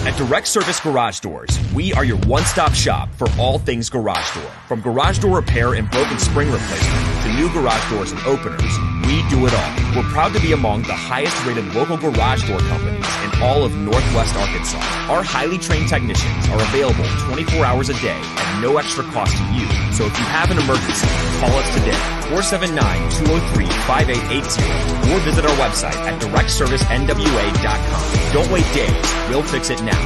At Direct Service Garage Doors, we are your one-stop shop for all things garage door. From garage door repair and broken spring replacement to new garage doors and openers, we do it all. We're proud to be among the highest-rated local garage door companies in all of Northwest Arkansas. Our highly trained technicians are available 24 hours a day at no extra cost to you. So if you have an emergency, call us today, 479-203-5880, or visit our website at directservicenwa.com. Don't wait days. We'll fix it now.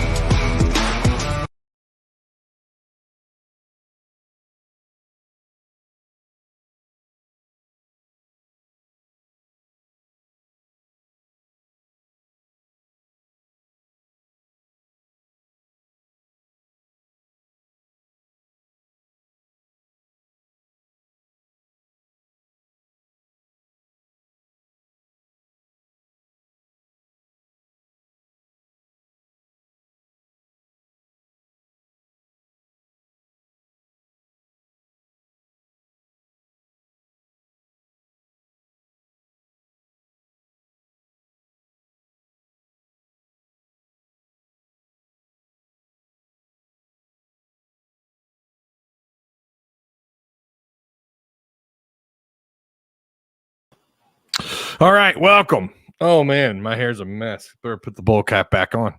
All right, welcome. Oh, man, my hair's a mess. Better put the bowl cap back on.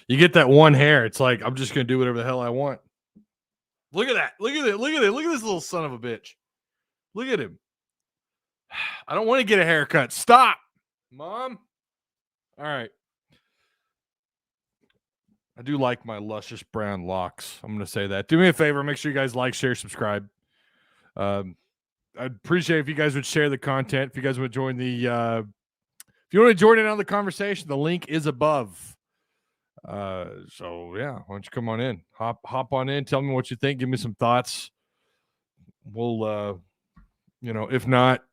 You get that one hair, it's like, I'm just going to do whatever the hell I want. Look at that. Look at it. Look at it. Look at this little son of a bitch. Look at him. I don't want to get a haircut. Stop, Mom. All right. I do like my luscious brown locks. I'm going to say that. Do me a favor. Make sure you guys like, share, subscribe. I'd appreciate if you guys would share the content. If you guys would join the, if you want to join in on the conversation, the link is above. So yeah, why don't you come on in, hop on in. Tell me what you think. Give me some thoughts. We'll, if not,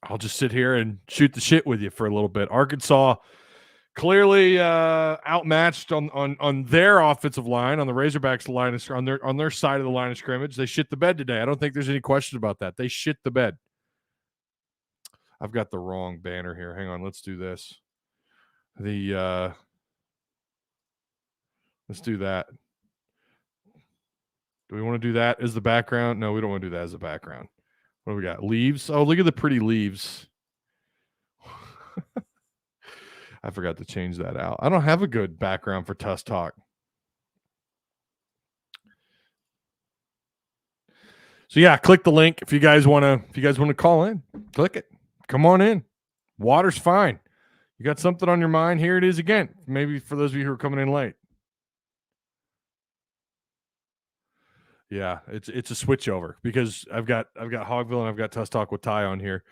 I'll just sit here and shoot the shit with you for a little bit. Arkansas clearly outmatched on their offensive line, on the Razorbacks line on their side of the line of scrimmage. They shit the bed today. I don't think there's any question about that. They shit the bed. I've got the wrong banner here. Hang on, let's do this. Let's do that. Do we want to do that as the background? No, we don't want to do that as the background. What do we got? Leaves. Oh, look at the pretty leaves. I forgot to change that out. I don't have a good background for Tuss Talk. So yeah, click the link if you guys want to call in. Click it. Come on in. Water's fine. You got something on your mind? Here it is again. Maybe for those of you who are coming in late. Yeah, it's a switch over because I've got Hogville and I've got Tuss Talk with Ty on here.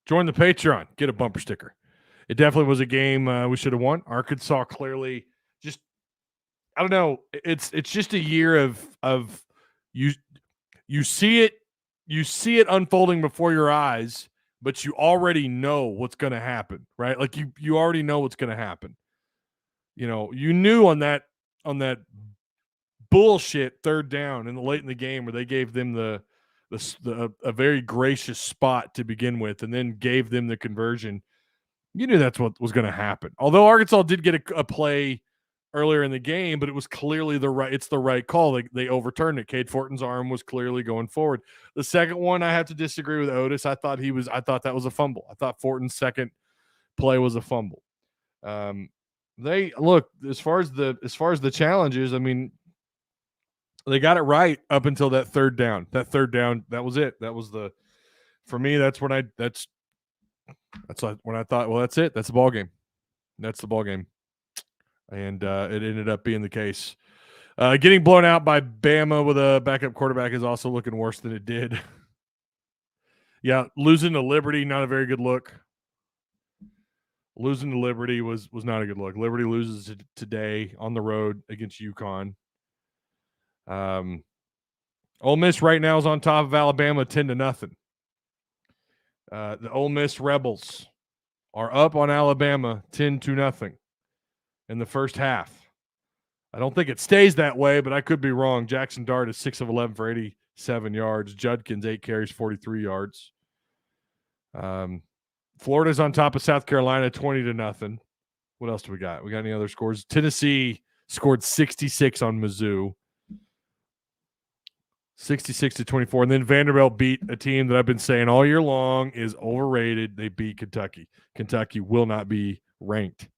Join the Patreon. Get a bumper sticker. It definitely was a game we should have won. Arkansas clearly just, I don't know. It's just a year of you see it unfolding before your eyes, but you already know what's going to happen, right? Like you already know what's going to happen. You knew on that bullshit third down late in the game where they gave them a very gracious spot to begin with and then gave them the conversion. You knew that's what was going to happen. Although Arkansas did get a play earlier in the game, but it was clearly the right call. They overturned it. Cade Fortin's arm was clearly going forward. The second one, I have to disagree with Otis. I thought that was a fumble. I thought Fortin's second play was a fumble. They look, as far as the challenges, I mean, they got it right up until that third down. That that was it. That was for me, that's when I thought, well, that's it. That's the ball game. That's the ball game. And it ended up being the case. Getting blown out by Bama with a backup quarterback is also looking worse than it did. Yeah, losing to Liberty, not a very good look. Losing to Liberty was not a good look. Liberty loses today on the road against UConn. Ole Miss right now is on top of Alabama 10-0. The Ole Miss Rebels are up on Alabama 10-0 in the first half. I don't think it stays that way, but I could be wrong. Jackson Dart is 6 of 11 for 87 yards. Judkins 8 carries, 43 yards. Florida's on top of South Carolina 20-0. What else do we got? We got any other scores? Tennessee scored 66 on Mizzou. 66-24. And then Vanderbilt beat a team that I've been saying all year long is overrated. They beat Kentucky. Kentucky will not be ranked.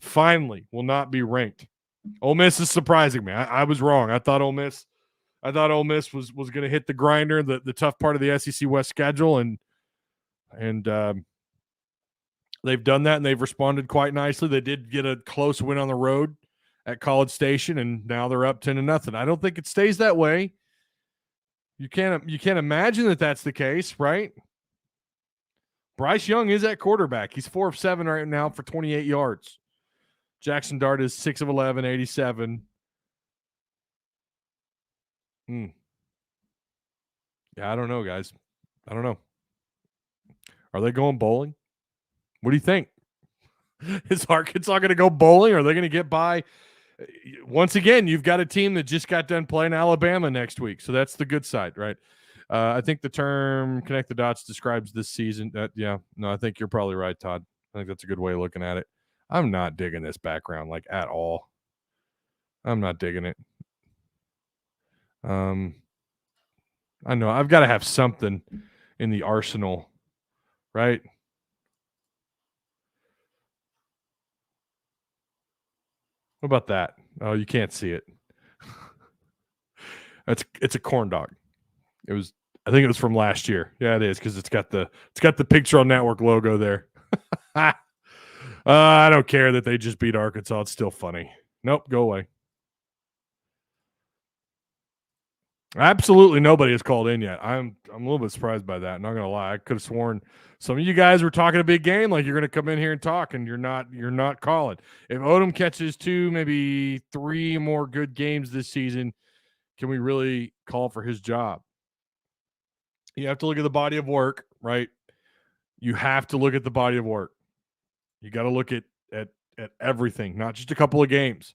Finally, will not be ranked. Ole Miss is surprising me. I was wrong. I thought Ole Miss was going to hit the grinder, the tough part of the SEC West schedule, and they've done that, and they've responded quite nicely. They did get a close win on the road at College Station, and now they're up 10-0. I don't think it stays that way. You can't imagine that that's the case, right? Bryce Young is at quarterback. He's 4 of 7 right now for 28 yards. Jackson Dart is 6 of 11, 87. Yeah, I don't know, guys. I don't know. Are they going bowling? What do you think? Is Arkansas going to go bowling, or are they going to get by? Once again, you've got a team that just got done playing Alabama next week, so that's the good side, right? I think the term connect the dots describes this season. I think you're probably right, Todd. I think that's a good way of looking at it. I'm not digging this background, like, at all. I'm not digging it. I know I've got to have something in the arsenal, right? What about that? Oh, you can't see it. It's a corn dog. I think it was from last year. Yeah, it is, because it's got the Picture on Network logo there. I don't care that they just beat Arkansas. It's still funny. Nope, go away. Absolutely nobody has called in yet. I'm a little bit surprised by that. Not gonna lie, I could have sworn some of you guys were talking a big game, like you're gonna come in here and talk, and you're not calling. If Odom catches 2, maybe 3 more good games this season, can we really call for his job? You have to look at the body of work, right? You have to look at the body of work. You got to look at everything, not just a couple of games.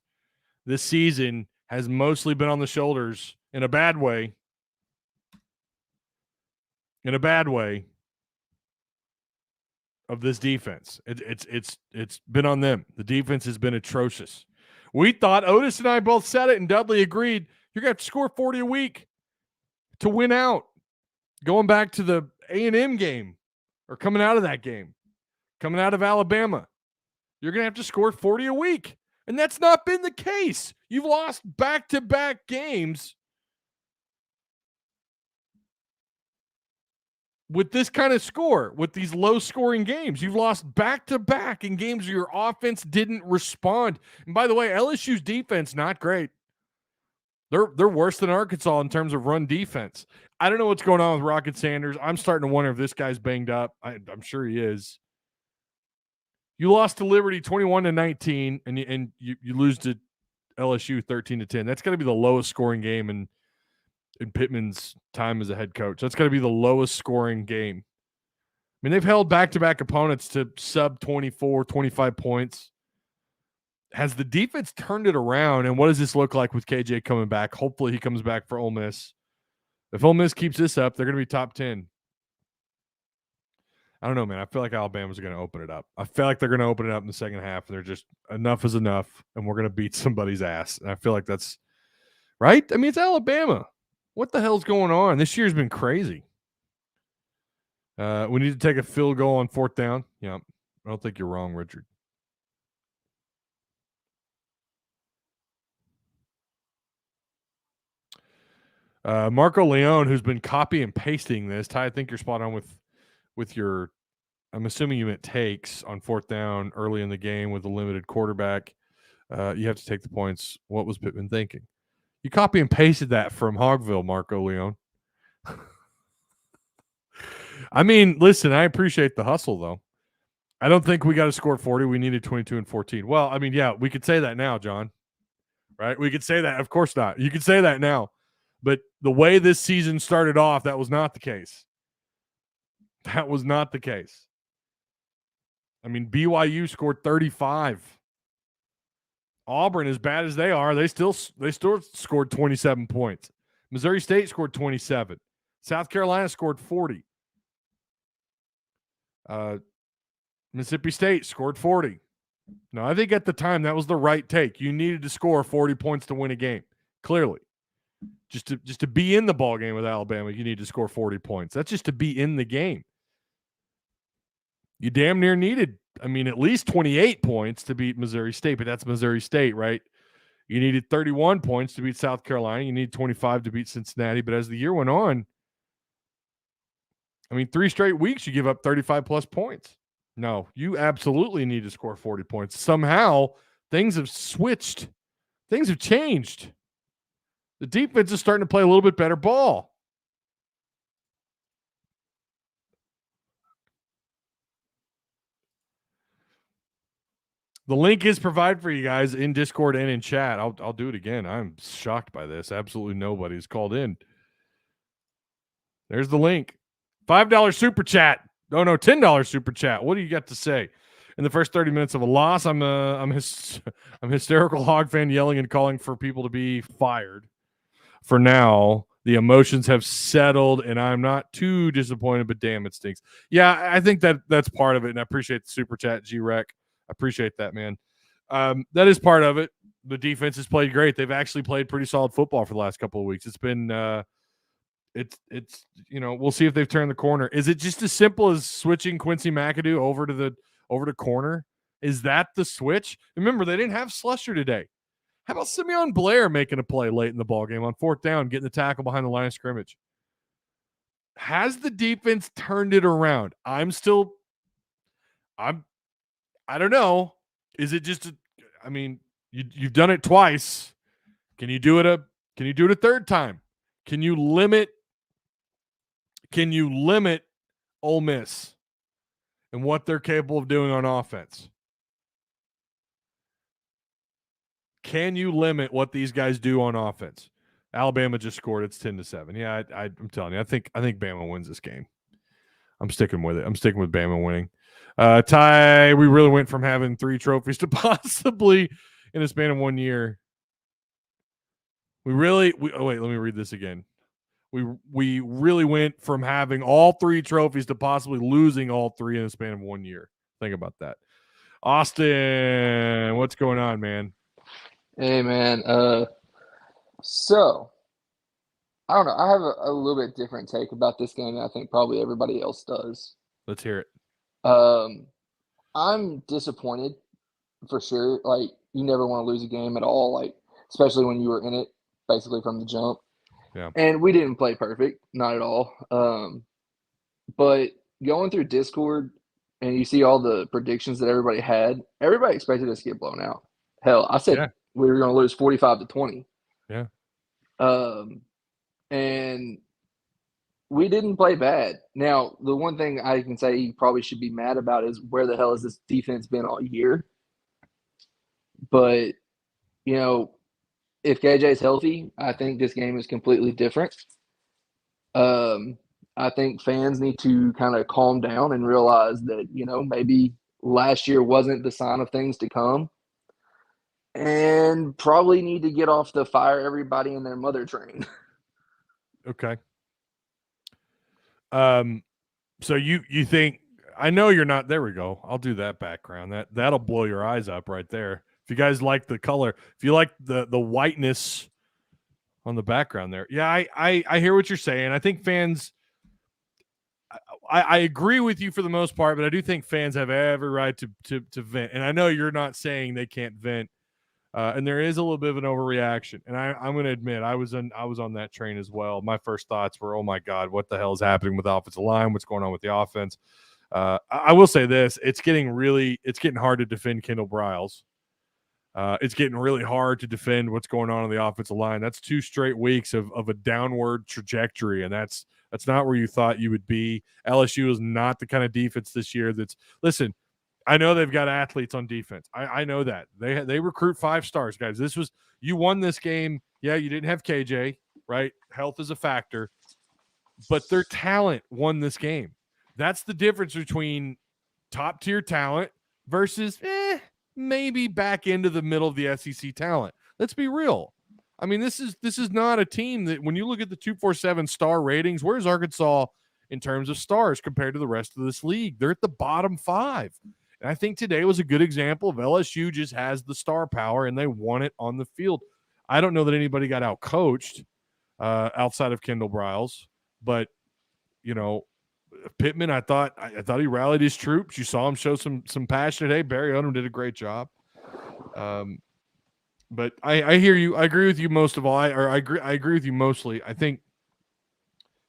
This season has mostly been on the shoulders, in a bad way, of this defense. It's been on them. The defense has been atrocious. We thought, Otis and I both said it, and Dudley agreed, you're going to have to score 40 a week to win out. Going back to the A&M game, or coming out of that game, coming out of Alabama, you're going to have to score 40 a week. And that's not been the case. You've lost back-to-back games with this kind of score, with these low-scoring games. You've lost back-to-back in games where your offense didn't respond. And by the way, LSU's defense, not great. They're worse than Arkansas in terms of run defense. I don't know what's going on with Rocket Sanders. I'm starting to wonder if this guy's banged up. I'm sure he is. You lost to Liberty 21-19, and you lose to LSU 13-10. That's got to be the lowest scoring game in Pittman's time as a head coach. That's got to be the lowest scoring game. I mean, they've held back-to-back opponents to sub 24, 25 points. Has the defense turned it around, and what does this look like with KJ coming back? Hopefully he comes back for Ole Miss. If Ole Miss keeps this up, they're going to be top 10. I don't know, man. I feel like Alabama's going to open it up. I feel like they're going to open it up in the second half, and they're just, enough is enough, and we're going to beat somebody's ass. And I feel like that's right. I mean, it's Alabama. What the hell's going on? This year's been crazy. We need to take a field goal on 4th down. Yeah, I don't think you're wrong, Richard. Marco Leone, who's been copy and pasting this. Ty, I think you're spot on with your, I'm assuming you meant takes on 4th down early in the game with a limited quarterback. You have to take the points. What was Pittman thinking? You copy and pasted that from Hogville, Marco Leone. I mean, listen, I appreciate the hustle, though. I don't think we got to score 40. We needed 22 and 14. Well, I mean, yeah, we could say that now, John. Right? We could say that. Of course not. You could say that now. But the way this season started off, that was not the case. That was not the case. I mean, BYU scored 35. Auburn, as bad as they are, they still scored 27 points. Missouri State scored 27. South Carolina scored 40. Mississippi State scored 40. No, I think at the time that was the right take. You needed to score 40 points to win a game. Clearly. Just to be in the ball game with Alabama, you need to score 40 points. That's just to be in the game. You damn near needed, at least 28 points to beat Missouri State, but that's Missouri State, right? You needed 31 points to beat South Carolina. You need 25 to beat Cincinnati. But as the year went on, 3 straight weeks, you give up 35 plus points. No, you absolutely need to score 40 points. Somehow, things have switched. Things have changed. The defense is starting to play a little bit better ball. The link is provided for you guys in Discord and in chat. I'll do it again. I'm shocked by this. Absolutely nobody's called in. There's the link. $5 super chat. Oh no, $10 super chat. What do you got to say? In the first 30 minutes of a loss, I'm hysterical hog fan yelling and calling for people to be fired. For now, the emotions have settled, and I'm not too disappointed, but damn, it stinks. Yeah, I think that's part of it, and I appreciate the super chat, G-Rec. I appreciate that, man. That is part of it. The defense has played great. They've actually played pretty solid football for the last couple of weeks. It's been we'll see if they've turned the corner. Is it just as simple as switching Quincy McAdoo over to corner? Is that the switch? Remember, they didn't have Slusher today. How about Simeon Blair making a play late in the ballgame on 4th down, getting the tackle behind the line of scrimmage? Has the defense turned it around? I don't know. Is it just you've done it twice. Can you do it a third time? Can you limit Ole Miss and what they're capable of doing on offense? Can you limit what these guys do on offense? Alabama just scored. It's 10-7. Yeah, I'm telling you, I think Bama wins this game. I'm sticking with it. I'm sticking with Bama winning. Ty, we really went from having 3 trophies to possibly in a span of 1 year. Wait, let me read this again. We really went from having all 3 trophies to possibly losing all 3 in a span of 1 year. Think about that. Austin, what's going on, man? Hey, man. So, I don't know. I have a little bit different take about this game than I think probably everybody else does. Let's hear it. I'm disappointed for sure. Like, you never want to lose a game at all, like, especially when you were in it basically from the jump. Yeah. And we didn't play perfect, not at all. But going through Discord and you see all the predictions that everybody had, everybody expected us to get blown out. Hell, I said we were going to lose 45-20. Yeah. And we didn't play bad. Now, the one thing I can say you probably should be mad about is where the hell has this defense been all year? But, if KJ's healthy, I think this game is completely different. I think fans need to kind of calm down and realize that, maybe last year wasn't the sign of things to come. And probably need to get off the fire everybody and their mother train. Okay. So you think, I know you're not, there we go. I'll do that background. That'll blow your eyes up right there. If you guys like the color, if you like the whiteness on the background there. Yeah, I hear what you're saying. I think fans, I agree with you for the most part, but I do think fans have every right to vent. And I know you're not saying they can't vent. And there is a little bit of an overreaction. And I'm going to admit, I was on that train as well. My first thoughts were, oh my God, what the hell is happening with the offensive line? What's going on with the offense? I will say this, it's getting hard to defend Kendall Briles. It's getting really hard to defend what's going on the offensive line. That's 2 straight weeks of a downward trajectory. And that's not where you thought you would be. LSU is not the kind of defense this year listen, I know they've got athletes on defense. I know that. They recruit 5 stars, guys. You won this game. Yeah, you didn't have KJ, right? Health is a factor. But their talent won this game. That's the difference between top-tier talent versus maybe back into the middle of the SEC talent. Let's be real. This is not a team that, when you look at the 247 star ratings, where's Arkansas in terms of stars compared to the rest of this league? They're at the bottom 5. And I think today was a good example of LSU just has the star power and they won it on the field. I don't know that anybody got out coached outside of Kendall Briles, but Pittman, I thought he rallied his troops. You saw him show some passion today. Barry Odom did a great job. But I hear you. I agree with you most of all. I agree with you mostly. I think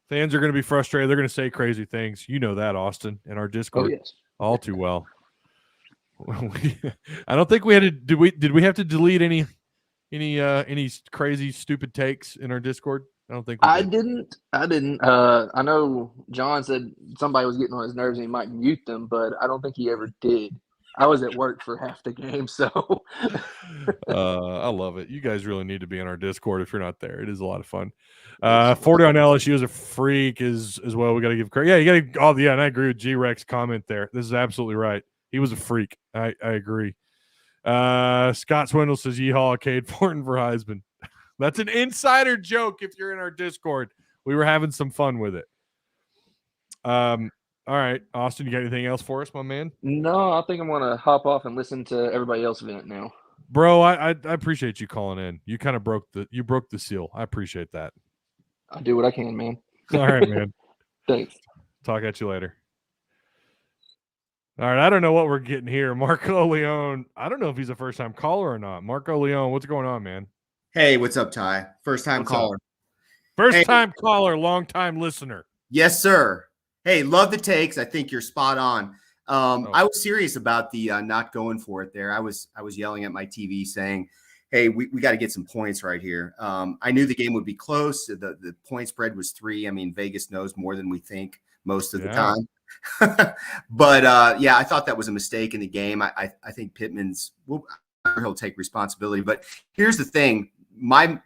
fans are going to be frustrated. They're going to say crazy things. You know that, Austin, in our Discord. Oh, yes. All too well. I don't think we had to. Did we have to delete any crazy stupid takes in our Discord? I don't think we did. I didn't. I know John said somebody was getting on his nerves and he might mute them, but I don't think he ever did. I was at work for half the game, so. I love it. You guys really need to be in our Discord if you're not there. It is a lot of fun. 40 on LSU is a freak as well. We got to give credit. Yeah, you got to. Oh, yeah, and I agree with G-Rex comment there. This is absolutely right. He was a freak. I agree. Scott Swindle says, yeehaw, Cade Fortin for Heisman. That's an insider joke if you're in our Discord. We were having some fun with it. All right, Austin, you got anything else for us, my man? No, I think I'm going to hop off and listen to everybody else vent now. Bro, I appreciate you calling in. You kind of broke the seal. I appreciate that. I do what I can, man. All right, man. Thanks. Talk at you later. All right, I don't know what we're getting here. Marco Leone. I don't know if he's a first-time caller or not. Marco Leone, what's going on, man? Hey, what's up, Ty? First-time caller. First-time caller, long-time listener. Yes, sir. Hey, love the takes. I think you're spot on. I was serious about the not going for it there. I was yelling at my TV saying, hey, we got to get some points right here. I knew the game would be close. The point spread was 3. I mean, Vegas knows more than we think most of the time. But, I thought that was a mistake in the game. I think he'll take responsibility. But here's the thing. My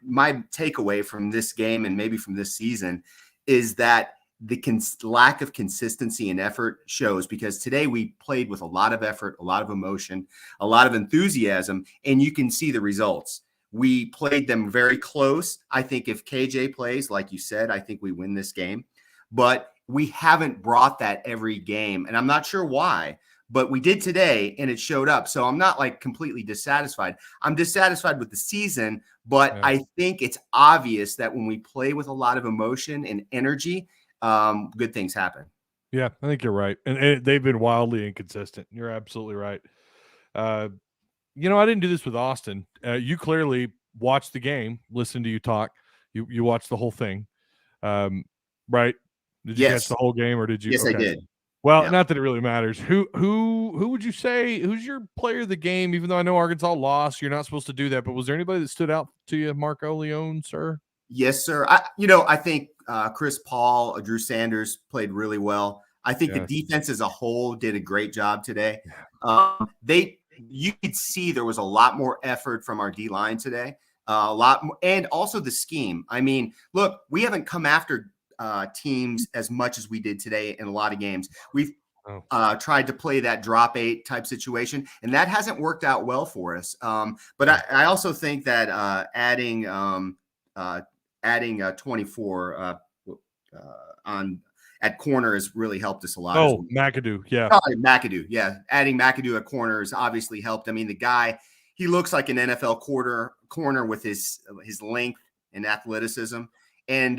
takeaway from this game and maybe from this season is that the lack of consistency and effort shows, because today we played with a lot of effort, a lot of emotion, a lot of enthusiasm, and you can see the results. We played them very close. I think if KJ plays, like you said, I think we win this game. But we haven't brought that every game, and I'm not sure why, but we did today, and it showed up. So I'm not like completely dissatisfied. I'm dissatisfied with the season, but I think it's obvious that when we play with a lot of emotion and energy, good things happen. Yeah, I think you're right. And they've been wildly inconsistent. You're absolutely right. I didn't do this with Austin. You clearly watched the game, listened to you talk. You watched the whole thing. Right? Did you catch the whole game, or did you? Yes, okay. I did. Well, not that it really matters. Who would you say, who's your player of the game? Even though I know Arkansas lost, you're not supposed to do that. But was there anybody that stood out to you, Marco Leone, sir? Yes, sir. I think Chris Paul, Drew Sanders played really well. I think the defense as a whole did a great job today. You could see there was a lot more effort from our D-line today, a lot more, and also the scheme. I mean, look, we haven't come after teams as much as we did today in a lot of games. We've tried to play that drop 8 type situation, and that hasn't worked out well for us. But I also think that adding 24 on at corner has really helped us a lot. Oh, McAdoo, yeah. McAdoo, yeah. Adding McAdoo at corner has obviously helped. I mean, the guy, he looks like an NFL corner with his length and athleticism. And,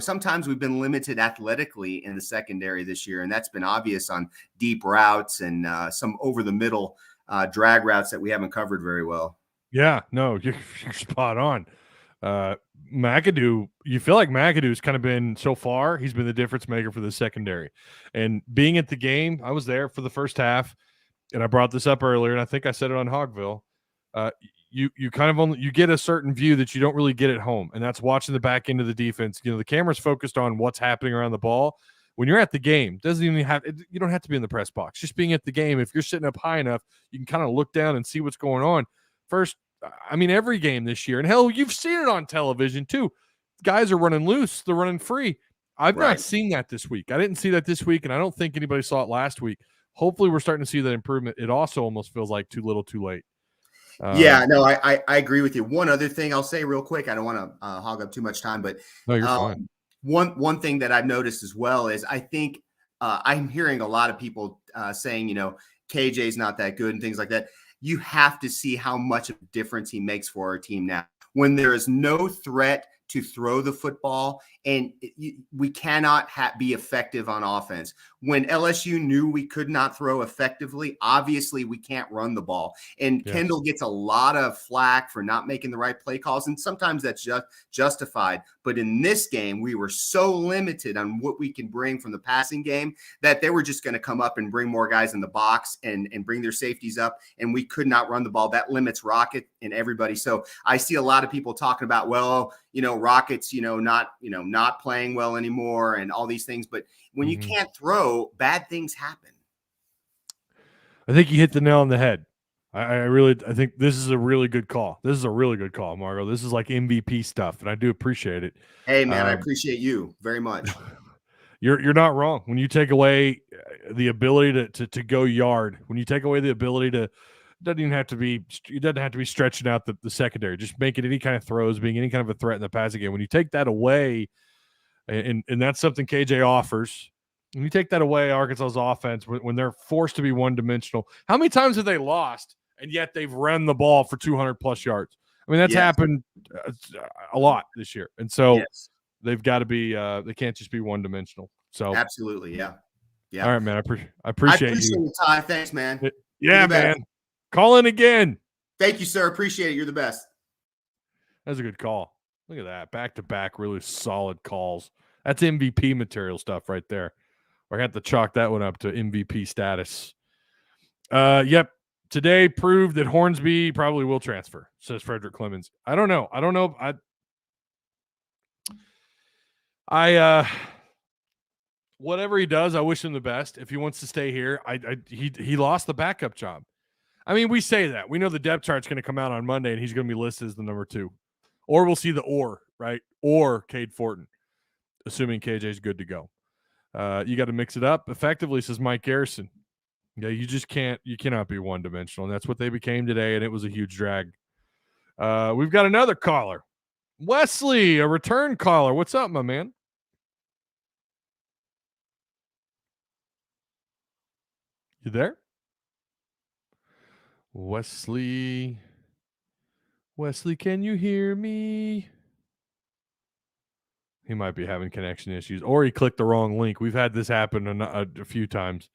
sometimes we've been limited athletically in the secondary this year, and that's been obvious on deep routes and some over-the-middle drag routes that we haven't covered very well. Yeah, no, you're spot on. McAdoo, you feel like McAdoo's kind of been, so far, he's been the difference maker for the secondary. And being at the game, I was there for the first half, and I brought this up earlier, and I think I said it on Hogville. You kind of only, you get a certain view that you don't really get at home, and that's watching the back end of the defense. The camera's focused on what's happening around the ball. When you're at the game, you don't have to be in the press box. Just being at the game, if you're sitting up high enough, you can kind of look down and see what's going on. First, I mean, every game this year, and hell, you've seen it on television too. Guys are running loose. They're running free. I've not seen that this week. I didn't see that this week, and I don't think anybody saw it last week. Hopefully we're starting to see that improvement. It also almost feels like too little too late. I agree with you. One other thing I'll say real quick. I don't want to hog up too much time, but no, you're fine. One thing that I've noticed as well is I think I'm hearing a lot of people saying, KJ's not that good and things like that. You have to see how much of a difference he makes for our team now. When there is no threat to throw the football, and we cannot be effective on offense. When LSU knew we could not throw effectively, obviously we can't run the ball. And Yes. Kendall gets a lot of flack for not making the right play calls, and sometimes that's justified. But in this game, we were so limited on what we can bring from the passing game that they were just going to come up and bring more guys in the box and bring their safeties up, and we could not run the ball. That limits Rocket and everybody. So I see a lot of people talking about, well, Rockets, not playing well anymore and all these things. But when you can't throw, bad things happen. I think you hit the nail on the head. I think this is a really good call. This is a really good call, Margo. This is like MVP stuff, and I do appreciate it. Hey, man, I appreciate you very much. You're not wrong. When you take away the ability to go yard, when you take away the ability to, it doesn't have to be stretching out the secondary, just making any kind of throws, being any kind of a threat in the passing game. When you take that away, and that's something KJ offers. When you take that away, Arkansas's offense, when they're forced to be one-dimensional, how many times have they lost, and yet they've run the ball for 200-plus yards? I mean, that's happened a lot this year. And so they've got to be they can't just be one-dimensional. So absolutely, yeah. All right, man, I appreciate you. You, Ty. Thanks, man. Yeah, man. Call in again. Thank you, sir. Appreciate it. You're the best. That's a good call. Look at that. Back-to-back, really solid calls. That's MVP material stuff right there. I have to chalk that one up to MVP status. Yep. Today proved that Hornsby probably will transfer, says Frederick Clemens. I don't know. I whatever he does, I wish him the best. If he wants to stay here, he lost the backup job. I mean, we say that. We know the depth chart's going to come out on Monday, and he's going to be listed as the number 2. Or we'll see the right? Or Cade Fortin, assuming KJ's good to go. You got to mix it up effectively, says Mike Garrison. Yeah, you cannot be one-dimensional, and that's what they became today, and it was a huge drag. We've got another caller. Wesley, a return caller. What's up, my man? You there? Wesley, can you hear me? He might be having connection issues, or he clicked the wrong link. We've had this happen a few times.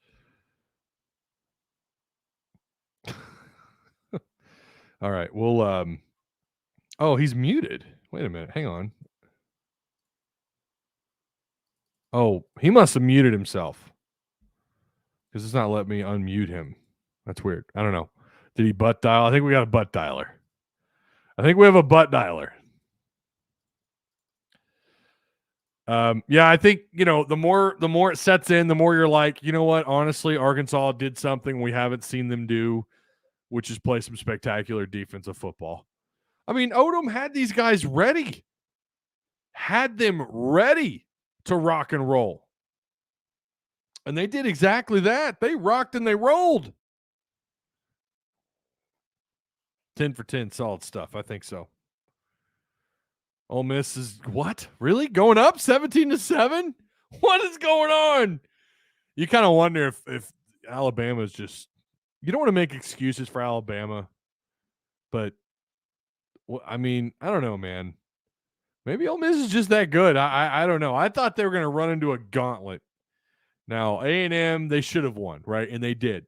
All right. We'll oh, he's muted. Wait a minute. Hang on. Oh, he must have muted himself, because it's not letting me unmute him. That's weird. I don't know. Did he butt dial? I think we got a butt dialer. I think we have a butt dialer. Yeah, I think, the more it sets in, the more you're like, you know what? Honestly, Arkansas did something we haven't seen them do, which is play some spectacular defensive football. I mean, Odom had these guys ready. Had them ready to rock and roll. And they did exactly that. They rocked and they rolled. 10 for 10, solid stuff. I think so. Ole Miss is what? Really? Going up 17-7? What is going on? You kind of wonder if Alabama is just, you don't want to make excuses for Alabama, but I mean, I don't know, man. Maybe Ole Miss is just that good. I don't know. I thought they were going to run into a gauntlet. Now, A&M, they should have won, right? And they did.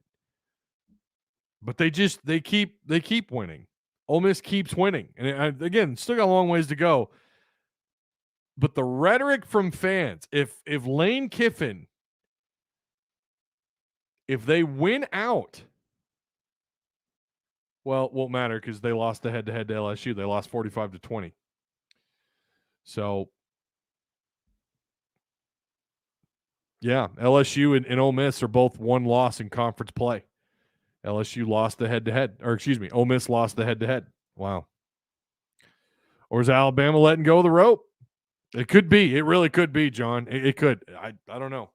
But they keep winning. Ole Miss keeps winning. And again, still got a long ways to go. But the rhetoric from fans, if Lane Kiffin, if they win out, well, it won't matter because they lost the head-to-head to LSU. They lost 45-20. So, yeah, LSU and Ole Miss are both one loss in conference play. LSU lost the head-to-head, or excuse me, Ole Miss lost the head-to-head. Wow. Or is Alabama letting go of the rope? It could be. It really could be, John. It could. I don't know.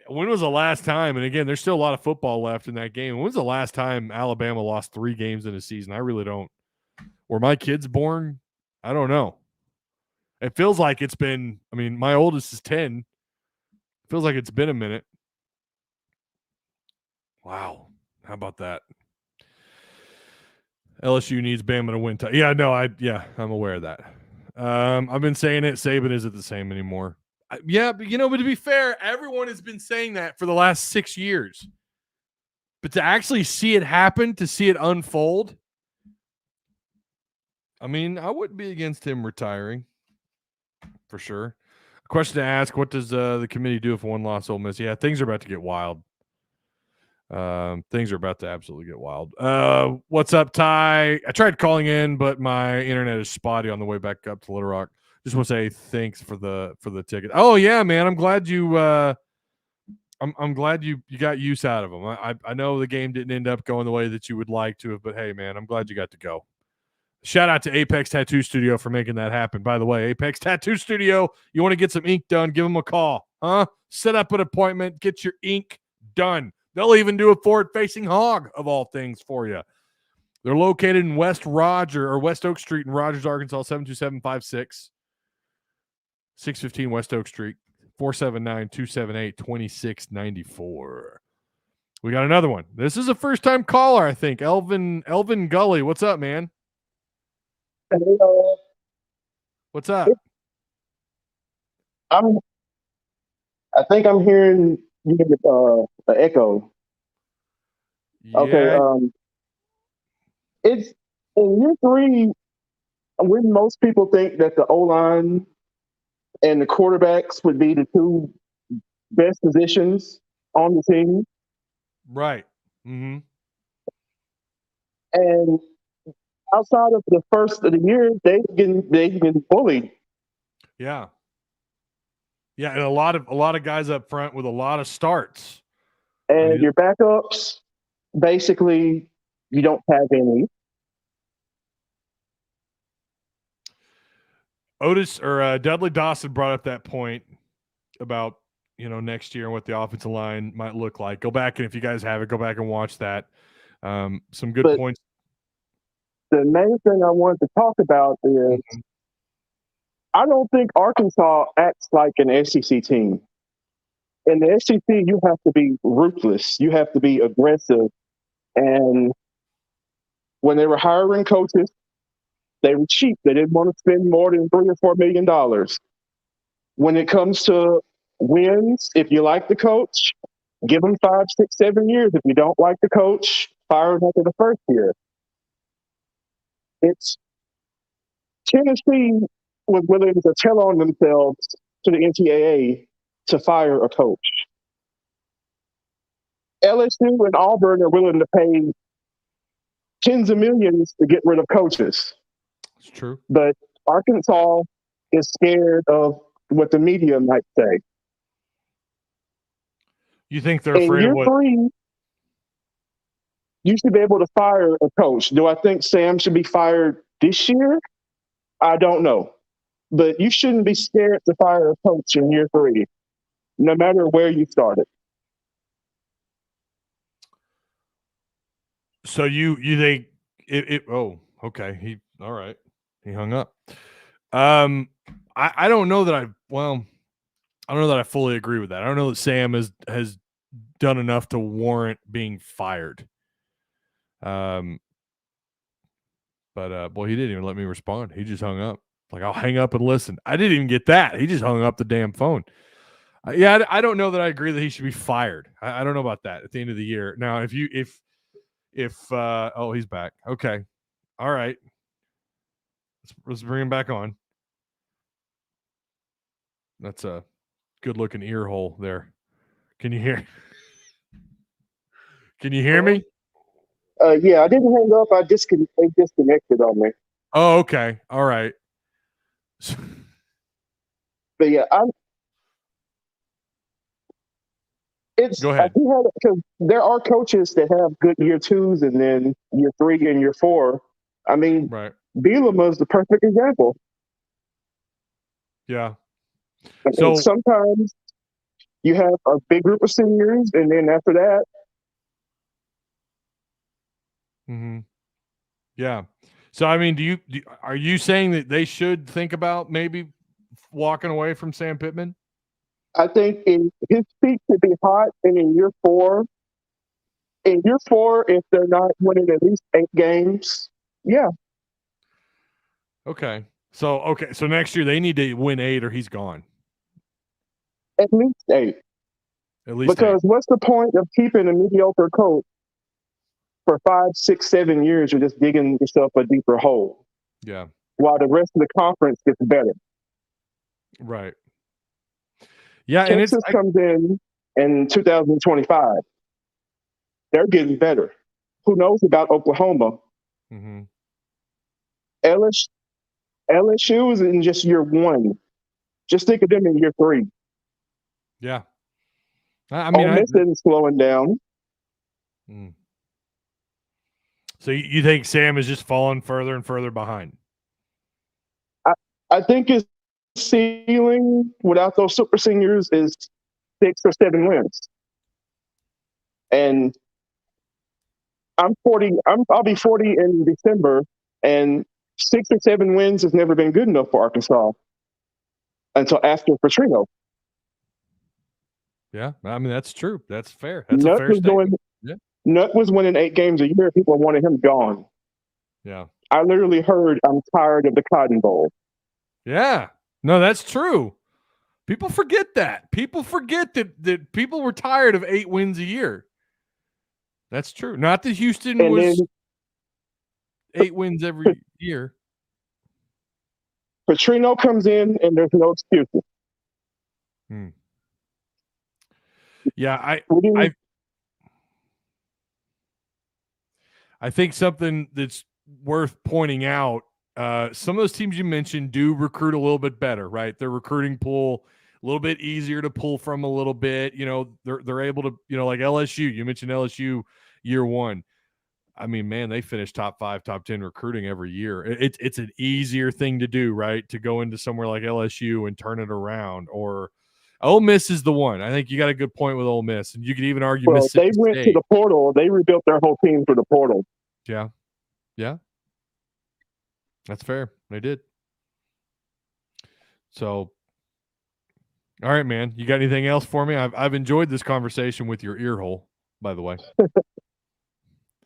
When was the last time? And again, there's still a lot of football left in that game. When was the last time Alabama lost 3 games in a season? I really don't. Were my kids born? I don't know. It feels like it's been. I mean, my oldest is 10. Feels like it's been a minute. Wow. How about that? LSU needs Bama to win. Yeah, no, I'm aware of that. I've been saying it. Saban isn't the same anymore. But to be fair, everyone has been saying that for the last 6 years. But to actually see it happen, to see it unfold, I mean, I wouldn't be against him retiring for sure. A question to ask: what does the committee do if one loss Ole Miss? Yeah, things are about to get wild. Things are about to absolutely get wild. What's up, Ty? I tried calling in, but my internet is spotty on the way back up to Little Rock. Just want to say thanks for the ticket. Oh yeah, man. I'm glad you I'm glad you got use out of them. I know the game didn't end up going the way that you would like to have, but hey man, I'm glad you got to go. Shout out to Apex Tattoo Studio for making that happen. By the way, Apex Tattoo Studio, you want to get some ink done, give them a call. Set up an appointment, get your ink done. They'll even do a forward-facing hog of all things for you. They're located in West Oak Street in Rogers, Arkansas, 72756. 615 West Oak Street, 479-278-2694. We got another one. This is a first-time caller, I think. Elvin Gully. What's up, man? Hello. What's up? I think I'm hearing you get the echo. Yeah. Okay. It's in year 3 when most people think that the O-line and the quarterbacks would be the 2 best positions on the team. Right. Mm-hmm. And outside of the first of the year, they've been bullied. Yeah. Yeah, and a lot of guys up front with a lot of starts. And your backups, basically, you don't have any. Dudley Dawson brought up that point about next year and what the offensive line might look like. Go back, and if you guys have it, go back and watch that. Some good points. The main thing I wanted to talk about is I don't think Arkansas acts like an SEC team. In the SEC, you have to be ruthless. You have to be aggressive. And when they were hiring coaches, they were cheap. They didn't want to spend more than $3 or $4 million. When it comes to wins, if you like the coach, give them 5, 6, 7 years. If you don't like the coach, fire him after the first year. It's Tennessee was willing to tell on themselves to the NCAA to fire a coach. LSU and Auburn are willing to pay tens of millions to get rid of coaches. It's true. But Arkansas is scared of what the media might say. You think they're afraid of what? In year 3, you should be able to fire a coach. Do I think Sam should be fired this year? I don't know. But you shouldn't be scared to fire a coach in year 3, no matter where you started. So you think it oh, okay. All right. He hung up. I don't know that I don't know that I fully agree with that. I don't know that Sam has done enough to warrant being fired. But he didn't even let me respond. He just hung up. Like, I'll hang up and listen. I didn't even get that. He just hung up the damn phone. I don't know that I agree that he should be fired. I don't know about that at the end of the year. Now, if he's back. Okay. All right. Let's bring him back on. That's a good looking ear hole there. Can you hear? Can you hear me? Yeah, I didn't hang up. They disconnected on me. Oh, okay. All right. But yeah, Go ahead. Because there are coaches that have good year 2s and then year 3 and year 4. I mean, Right. Bielema is the perfect example. Yeah. So sometimes you have a big group of seniors, and then after that, yeah. So I mean, are you saying that they should think about maybe walking away from Sam Pittman? I think his feet should be hot, and in year 4, in year 4, if they're not winning at least 8 games, yeah. Okay. So next year they need to win 8 or he's gone. At least 8. At least because 8. what's the point of keeping a mediocre coach for 5, 6, 7 years? You're just digging yourself a deeper hole. Yeah. While the rest of the conference gets better. Right. Yeah, Texas comes in 2025. They're getting better. Who knows about Oklahoma? Mm-hmm. LSU is in just year 1. Just think of them in year 3. Yeah. I mean, Ole Miss isn't slowing down. So you think Sam is just falling further and further behind? I think his ceiling without those super seniors is 6 or 7 wins. And I'm 40. I'll be 40 in December, and 6 or 7 wins has never been good enough for Arkansas until after Petrino. Yeah, I mean that's true. That's fair. That's a fair statement. Nutt was winning 8 games a year. People wanted him gone. Yeah, I literally heard, "I'm tired of the Cotton Bowl." Yeah, no, that's true. People forget that. People forget that people were tired of 8 wins a year. That's true. Not that Houston was 8 wins every year. Petrino comes in, and there's no excuses. Yeah, I think something that's worth pointing out, some of those teams you mentioned do recruit a little bit better, right? Their recruiting pool a little bit easier to pull from a little bit. You know, they're able to, you know, like LSU. You mentioned LSU year 1. I mean, man, they finish top 5, top 10 recruiting every year. It's an easier thing to do, right? To go into somewhere like LSU and turn it around. Or Ole Miss is the one. I think you got a good point with Ole Miss, and you could even argue Mississippi they went State. to the portal. They rebuilt their whole team for the portal. Yeah, that's fair. They did. So, all right, man. You got anything else for me? I've enjoyed this conversation with your ear hole, by the way.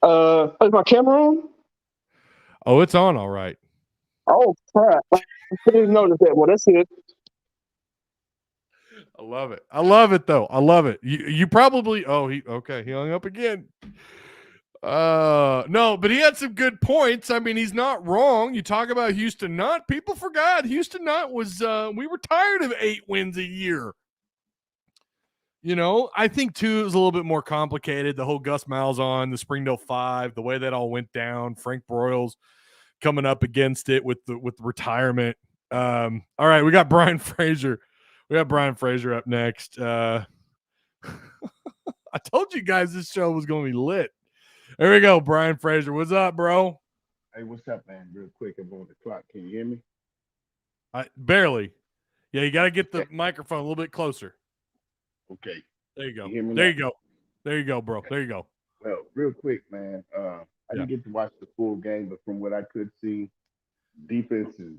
Is my camera on? Oh, it's on. All right. Oh crap! I didn't notice that. Well, that's it. I love it. I love it though. I love it. You probably he hung up again. No, but he had some good points. I mean, he's not wrong. You talk about Houston Nutt. People forgot Houston Nutt was we were tired of 8 wins a year. You know, I think too it was a little bit more complicated. The whole Gus Malzahn, the Springdale 5, the way that all went down. Frank Broyles coming up against it with retirement. All right, we got Brian Fraser. We got Brian Fraser up next. I told you guys this show was going to be lit. There we go, Brian Fraser. What's up, bro? Hey, what's up, man? Real quick, I'm on the clock. Can you hear me? Barely. Yeah, you got to get the microphone a little bit closer. Okay. There you go. You hear me there now? you go. There you go, bro. Okay. There you go. Well, real quick, man. I didn't get to watch the full game, but from what I could see, defense is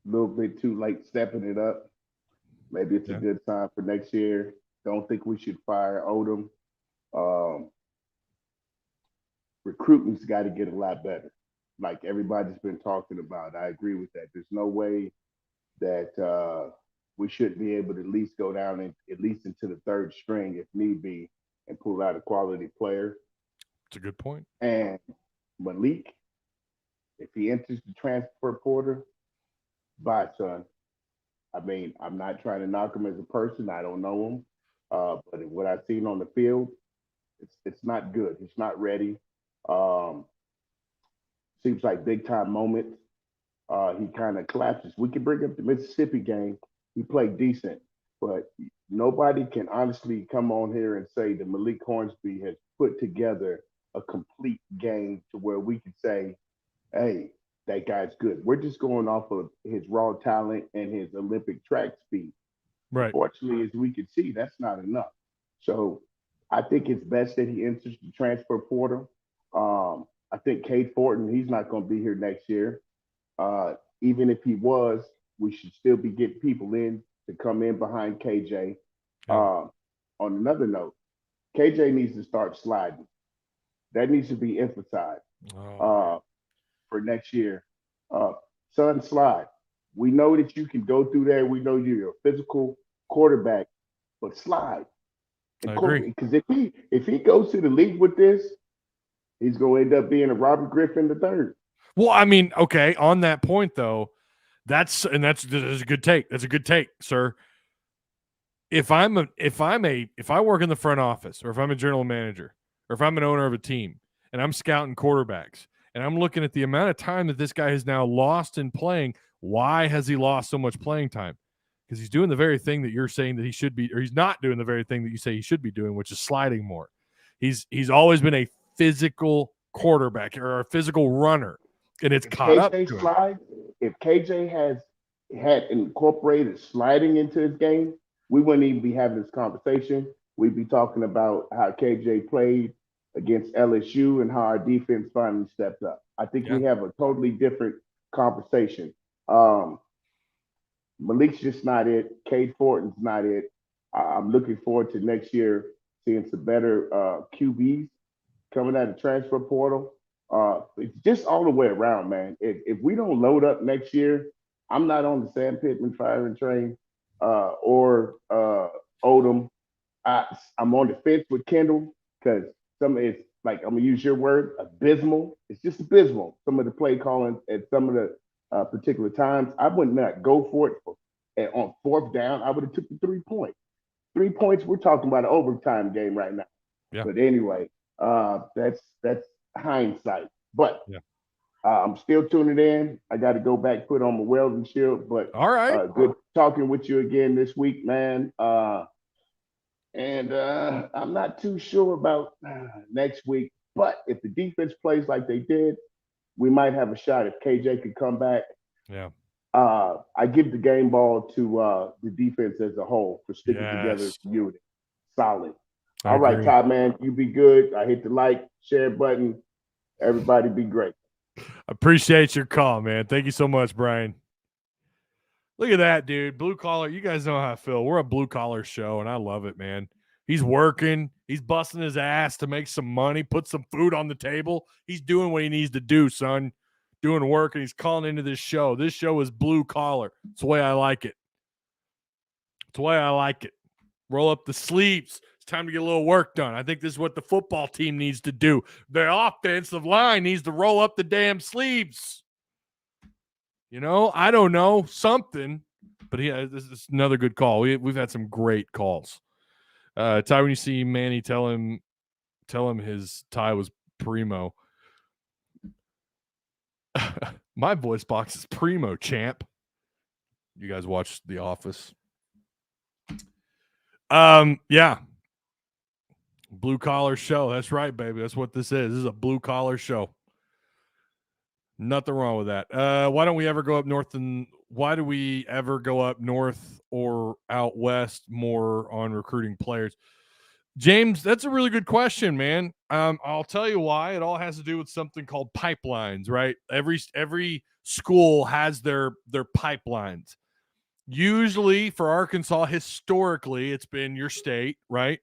a little bit too late stepping it up. Maybe it's a good sign for next year. Don't think we should fire Odom. Recruiting's got to get a lot better. Like everybody's been talking about. I agree with that. There's no way that we shouldn't be able to at least go down and at least into the 3rd string if need be and pull out a quality player. It's a good point. And Malik, if he enters the transfer portal, bye, son. I mean, I'm not trying to knock him as a person. I don't know him. But what I've seen on the field, it's not good. He's not ready. Seems like big time moments. He kind of collapses. We can bring up the Mississippi game. He played decent, but nobody can honestly come on here and say that Malik Hornsby has put together a complete game to where we can say, hey, that guy's good. We're just going off of his raw talent and his Olympic track speed. Right. Unfortunately, as we can see, that's not enough. So I think it's best that he enters the transfer portal. I think Cade Fortin, he's not going to be here next year. Even if he was, we should still be getting people in to come in behind KJ. On another note, KJ needs to start sliding. That needs to be emphasized for next year. Son, slide. We know that you can go through there. We know you're a physical quarterback, but slide. I agree. Because if he goes to the league with this, he's going to end up being a Robert Griffin III. Well, I mean, okay. On that point, though, that's a good take. That's a good take, sir. If I work in the front office, or if I'm a general manager, or if I'm an owner of a team, and I'm scouting quarterbacks, and I'm looking at the amount of time that this guy has now lost in playing, why has he lost so much playing time? Because he's doing the very thing that you're saying that he should be, or he's not doing the very thing that you say he should be doing, which is sliding more. He's always been a physical quarterback or a physical runner, and it's caught up to him. If KJ had incorporated sliding into his game, we wouldn't even be having this conversation. We'd be talking about how KJ played against LSU and how our defense finally stepped up. I think we have a totally different conversation. Malik's just not it. Cade Fortin's not it. I'm looking forward to next year seeing some better QBs coming out of the transfer portal. It's just all the way around, man. If we don't load up next year, I'm not on the Sam Pittman firing train or Odom. I'm on the fence with Kendall because it's like, I'm going to use your word, abysmal. It's just abysmal. Some of the play calling at some of the particular times. I would not go for it on fourth down. I would have took the 3 points. 3 points, we're talking about an overtime game right now. Yeah. But anyway, that's hindsight. But I'm still tuning in. I got to go back, put on my welding shield. But all right, good talking with you again this week, man. And I'm not too sure about next week. But if the defense plays like they did, we might have a shot if KJ could come back. Yeah. I give the game ball to the defense as a whole for sticking together as a unit. Solid. All right, Todd, man, you be good. I hit the like, share button. Everybody be great. Appreciate your call, man. Thank you so much, Brian. Look at that, dude. Blue collar. You guys know how I feel. We're a blue collar show, and I love it, man. He's working. He's busting his ass to make some money, put some food on the table. He's doing what he needs to do, son. Doing work, and he's calling into this show. This show is blue collar. It's the way I like it. It's the way I like it. Roll up the sleeves. It's time to get a little work done. I think this is what the football team needs to do. The offensive line needs to roll up the damn sleeves. You know, I don't know, something. But this is another good call. We've had some great calls. Ty, when you see Manny, tell him his tie was primo. My voice box is primo, champ. You guys watch The Office? Yeah. Blue collar show. That's right, baby. That's what this is. This is a blue collar show. Nothing wrong with that. Why don't we ever go up north, and why do we ever go up north or out west more on recruiting players? James, that's a really good question, man. I'll tell you why. It all has to do with something called pipelines, right? Every school has their pipelines. Usually for Arkansas, historically, it's been your state, right?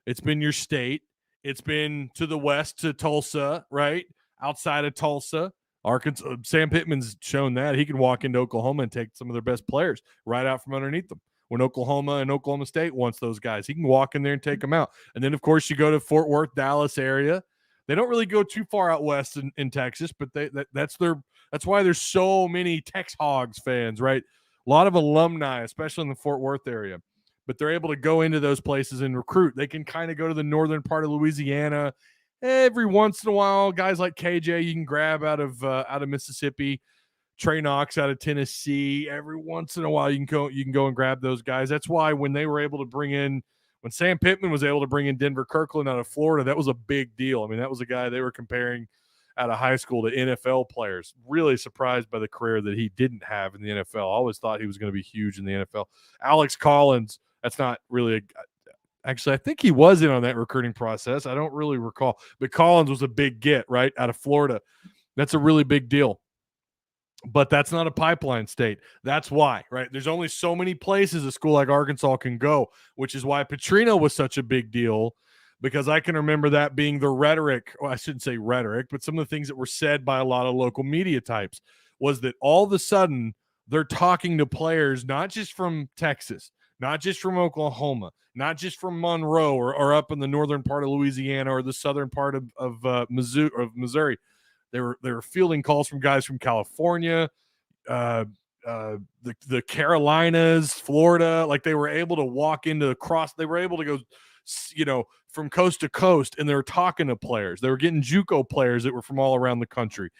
It's been your state. It's been to the west to Tulsa, right? Outside of Tulsa. Arkansas, Sam Pittman's shown that. He can walk into Oklahoma and take some of their best players right out from underneath them. When Oklahoma and Oklahoma State wants those guys, he can walk in there and take them out. And then, of course, you go to Fort Worth, Dallas area. They don't really go too far out west in Texas, but that's why there's so many Tex Hogs fans, right? A lot of alumni, especially in the Fort Worth area. But they're able to go into those places and recruit. They can kind of go to the northern part of Louisiana. Every once in a while, guys like KJ you can grab out of Mississippi. Trey Knox out of Tennessee. Every once in a while, you can go and grab those guys. That's why when Sam Pittman was able to bring in Denver Kirkland out of Florida, that was a big deal. I mean, that was a guy they were comparing out of high school to NFL players. Really surprised by the career that he didn't have in the NFL. I always thought he was going to be huge in the NFL. Alex Collins, that's not really actually, I think he was in on that recruiting process. I don't really recall. But Collins was a big get, right, out of Florida. That's a really big deal. But that's not a pipeline state. That's why, right? There's only so many places a school like Arkansas can go, which is why Petrino was such a big deal because I can remember that being the rhetoric. Well, I shouldn't say rhetoric, but some of the things that were said by a lot of local media types was that all of a sudden they're talking to players, not just from Texas, not just from Oklahoma, not just from Monroe or up in the northern part of Louisiana or the southern part of Missouri. They were fielding calls from guys from California, the Carolinas, Florida. Like they were able to walk into the cross. They were able to go, from coast to coast, and they were talking to players. They were getting JUCO players that were from all around the country.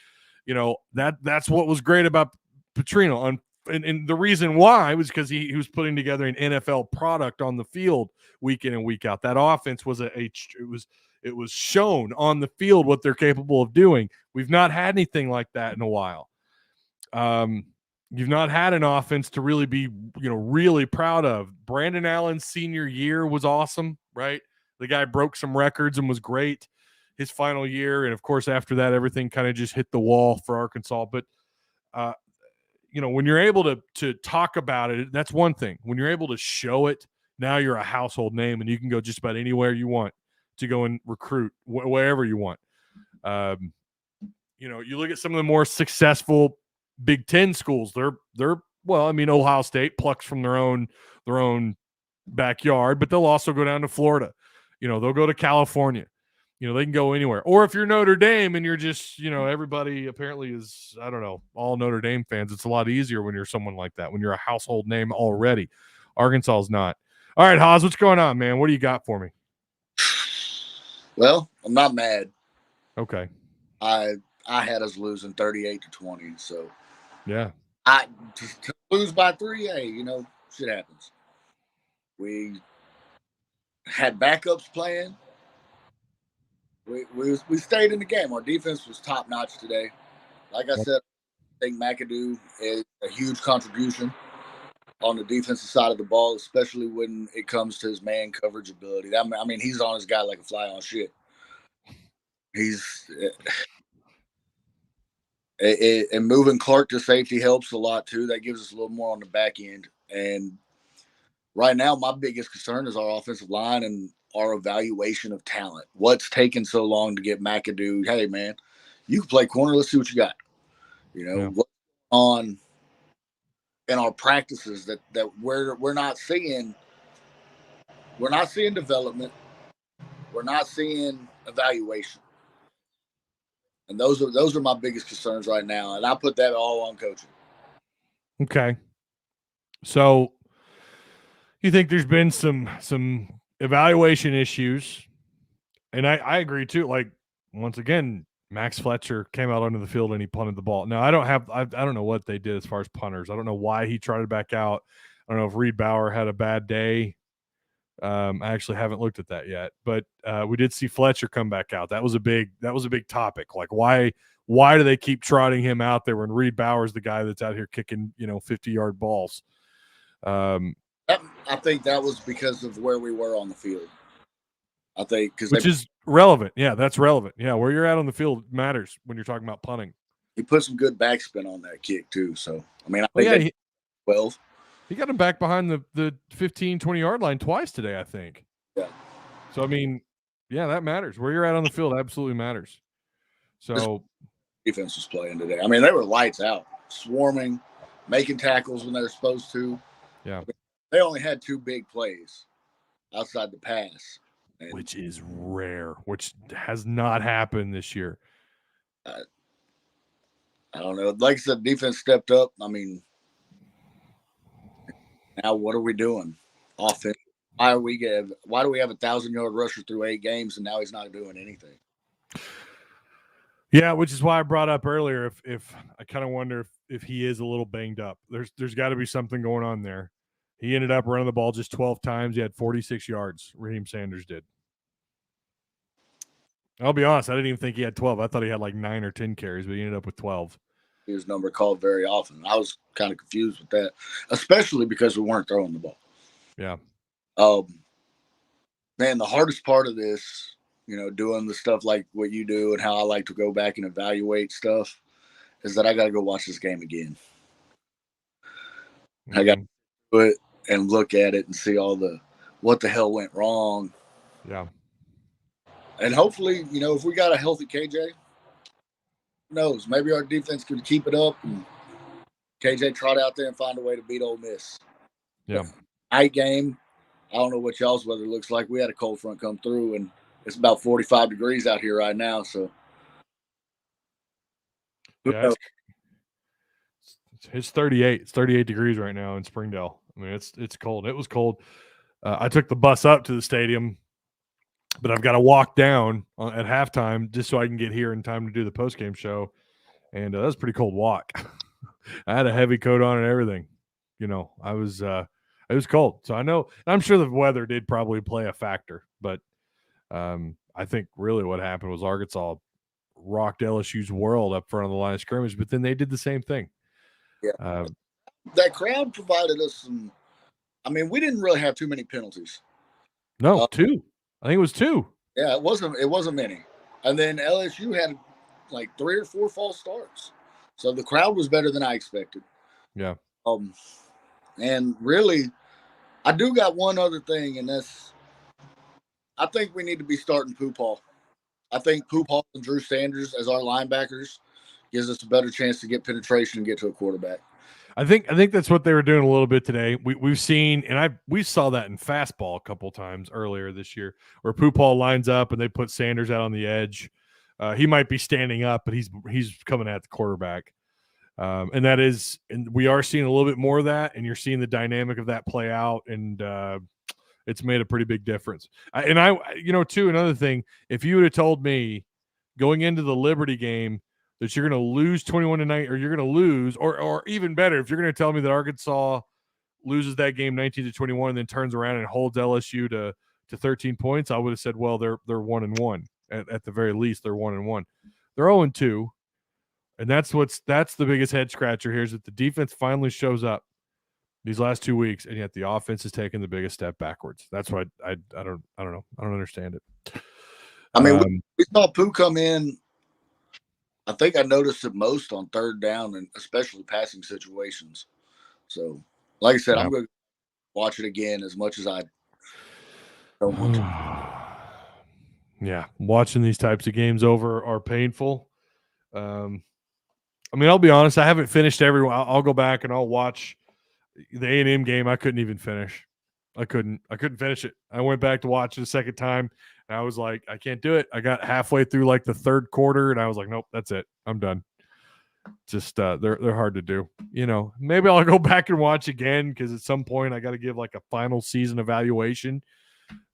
That's what was great about Petrino. And the reason why was because he was putting together an NFL product on the field week in and week out. That offense was it was shown on the field what they're capable of doing. We've not had anything like that in a while. You've not had an offense to really be, really proud of. Brandon Allen's senior year was awesome, right? The guy broke some records and was great his final year. And of course, after that, everything kind of just hit the wall for Arkansas. But, when you're able to talk about it, that's one thing. When you're able to show it, now you're a household name and you can go just about anywhere you want to go and recruit wherever you want. You look at some of the more successful Big Ten schools. Ohio State plucks from their own backyard, but they'll also go down to Florida. They'll go to California. They can go anywhere. Or if you're Notre Dame and you're just, everybody apparently is, I don't know, all Notre Dame fans. It's a lot easier when you're someone like that, when you're a household name already. Arkansas is not. All right, Haas, what's going on, man? What do you got for me? Well, I'm not mad. Okay. I had us losing 38-20, so yeah. To lose by 3, hey, shit happens. We had backups playing. We stayed in the game. Our defense was top notch today. Like I said, I think McAdoo is a huge contribution on the defensive side of the ball, especially when it comes to his man coverage ability. He's on his guy like a fly on shit. And moving Clark to safety helps a lot too. That gives us a little more on the back end. And right now, my biggest concern is our offensive line and our evaluation of talent. What's taken so long to get McAdoo? Hey, man, you can play corner. Let's see what you got. What's on in our practices that we're not seeing. We're not seeing development. We're not seeing evaluation. And those are my biggest concerns right now. And I put that all on coaching. Okay. So you think there's been some evaluation issues, and I agree too. Like, once again, Max Fletcher came out onto the field and he punted the ball. Now I don't know what they did as far as punters. I don't know why he tried it back out. I don't know if Reed Bauer had a bad day. I actually haven't looked at that yet, but we did see Fletcher come back out. That was a big topic. Like, why do they keep trotting him out there when Reed Bauer's the guy that's out here kicking 50-yard balls? I think that was because of where we were on the field. I think which is relevant. Yeah, that's relevant. Yeah, where you're at on the field matters when you're talking about punting. He put some good backspin on that kick too. So I think 12. He got him back behind the 15, 20-yard line twice today, I think. Yeah. So that matters. Where you're at on the field absolutely matters. So defense was playing today. They were lights out, swarming, making tackles when they were supposed to. Yeah. They only had 2 big plays outside the pass. Which is rare, which has not happened this year. I don't know. Like I said, defense stepped up. Now what are we doing? Offense. Why do we have a 1,000-yard rusher through 8 games and now he's not doing anything? Yeah, which is why I brought up earlier if I kind of wonder if he is a little banged up. There's got to be something going on there. He ended up running the ball just 12 times. He had 46 yards. Raheem Sanders did. I'll be honest, I didn't even think he had 12. I thought he had like 9 or 10 carries, but he ended up with 12. His number called very often. I was kind of confused with that, especially because we weren't throwing the ball. Yeah. Man, the hardest part of this, doing the stuff like what you do and how I like to go back and evaluate stuff is that I got to go watch this game again. Mm-hmm. I got to do it and look at it and see what the hell went wrong. Yeah. And hopefully, if we got a healthy KJ, who knows? Maybe our defense could keep it up and KJ trot out there and find a way to beat Ole Miss. Yeah. Night game. I don't know what y'all's weather looks like. We had a cold front come through, and it's about 45 degrees out here right now. So, yeah, it's 38. It's 38 degrees right now in Springdale. I mean, it's cold. It was cold. I took the bus up to the stadium, but I've got to walk down at halftime just so I can get here in time to do the postgame show. And that was a pretty cold walk. I had a heavy coat on and everything. I was it was cold. So I'm sure the weather did probably play a factor, but I think really what happened was Arkansas rocked LSU's world up front of the line of scrimmage, but then they did the same thing. Yeah. That crowd provided us some. I mean, we didn't really have too many penalties. No, 2. I think it was 2. Yeah, it wasn't many. And then LSU had like 3 or 4 false starts. So the crowd was better than I expected. Yeah. And really, I do got one other thing, and that's I think we need to be starting Poopall. I think Poopall and Drew Sanders as our linebackers gives us a better chance to get penetration and get to a quarterback. I think that's what they were doing a little bit today. We've seen, and we saw that in fastball a couple times earlier this year, where Poopall lines up and they put Sanders out on the edge. He might be standing up, but he's coming at the quarterback, and we are seeing a little bit more of that. And you're seeing the dynamic of that play out, and it's made a pretty big difference. Too, another thing, if you would have told me going into the Liberty game that you're going to lose 21-9, or you're going to lose, or even better, if you're going to tell me that Arkansas loses that game 19-21 and then turns around and holds LSU to 13 points, I would have said, well, they're 1-1 at the very least. They're 1-1. They're 0-2, and that's the biggest head scratcher here is that the defense finally shows up these last 2 weeks, and yet the offense is taking the biggest step backwards. That's why I don't know. I don't understand it. I mean, we saw Pooh come in. I think I noticed it most on third down and especially passing situations. So, like I said, I'm going to watch it again as much as I don't want to. Yeah, watching these types of games over are painful. I mean, I'll be honest. I haven't finished every. I'll go back and I'll watch the A&M game. I couldn't even finish. I couldn't finish it. I went back to watch it a second time, and I was like, I can't do it. I got halfway through like the third quarter, and I was like, nope, that's it. I'm done. Just they're hard to do. Maybe I'll go back and watch again because at some point I got to give like a final season evaluation.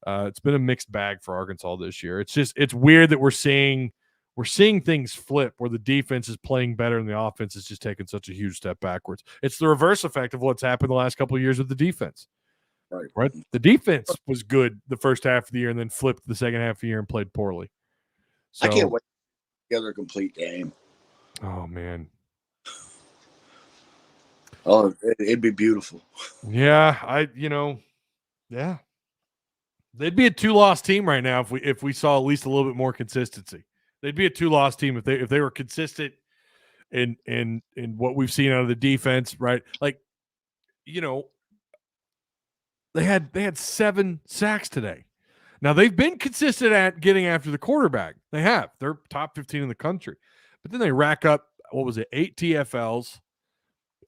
It's been a mixed bag for Arkansas this year. It's weird that we're seeing things flip where the defense is playing better and the offense is just taking such a huge step backwards. It's the reverse effect of what's happened the last couple of years with the defense. Right. The defense was good the first half of the year and then flipped the second half of the year and played poorly. So, I can't wait to get a complete game. Oh, man. Oh, it'd be beautiful. Yeah, yeah. They'd be a 2-loss team right now if we saw at least a little bit more consistency. They'd be a 2-loss team if they were consistent in what we've seen out of the defense, right? Like, they had 7 sacks today. Now they've been consistent at getting after the quarterback. They have. They're top 15 in the country. But then they rack up 8 TFLs.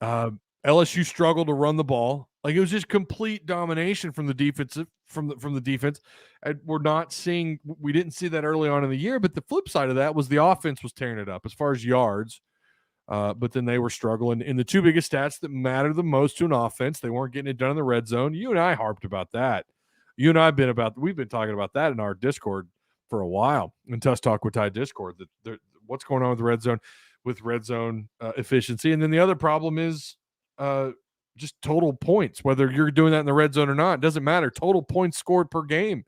LSU struggled to run the ball. Like it was just complete domination from the defensive from the defense. And we didn't see that early on in the year, but the flip side of that was the offense was tearing it up as far as yards. But then they were struggling in the 2 biggest stats that matter the most to an offense. They weren't getting it done in the red zone. You and I harped about that. You and I we've been talking about that in our Discord for a while, in Tuss Talk with Ty Discord, that what's going on with red zone efficiency. And then the other problem is just total points, whether you're doing that in the red zone or not, it doesn't matter. Total points scored per game,